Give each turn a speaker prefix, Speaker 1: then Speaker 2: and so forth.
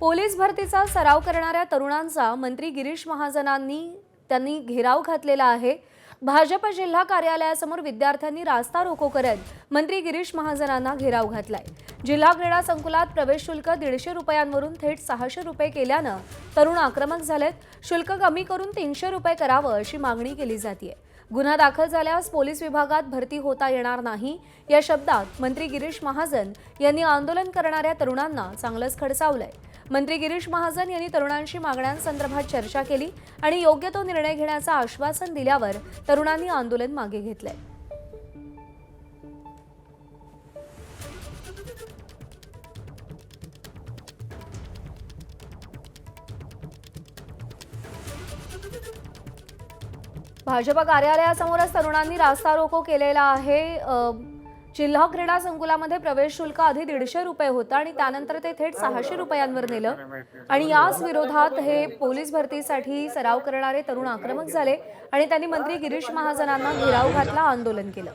Speaker 1: Police भरतीचा सराव करणाऱ्या तरुणांचा मंत्री गिरीश महाजनांनी घेराव घातलेला आहे। भाजप जिल्हा कार्यालयासमोर विद्यार्थ्यांनी रास्ता रोको करत मंत्री गिरीश महाजनांना घेराव घातलाय। जिल्हा क्रीडा संकुलात प्रवेश शुल्क 150 रुपयांवरून थेट 600 रुपये केल्यानं तरुण आक्रमक झालेत। शुल्क कमी करून 300 रुपये करावं अशी मागणी केली जाते। गुन्हा दाखल झाल्यास पोलीस विभागात भरती होता येणार नाही या शब्दात मंत्री गिरीश महाजन यांनी आंदोलन करणाऱ्या तरुणांना चांगलंच खडसावलंय। मंत्री गिरीश महाजन यांनी तरुणांशी मागण्यांसंदर्भात चर्चा केली आणि योग्य तो निर्णय घेण्याचं आश्वासन दिल्यावर तरुणांनी आंदोलन मागे घेतलंय। भाजप कार्यालयासमोरच तरुणांनी रास्ता रोको केलेला आहे। जिल्हा क्रीडा संकुलामध्ये प्रवेश शुल्क आधी 150 रुपये होतं आणि त्यानंतर ते थेट 600 रुपयांवर नेलं आणि याच विरोधात हे पोलीस भरतीसाठी सराव करणारे तरुण आक्रमक झाले आणि त्यांनी मंत्री गिरीश महाजनांना घेराव घातला, आंदोलन केलं।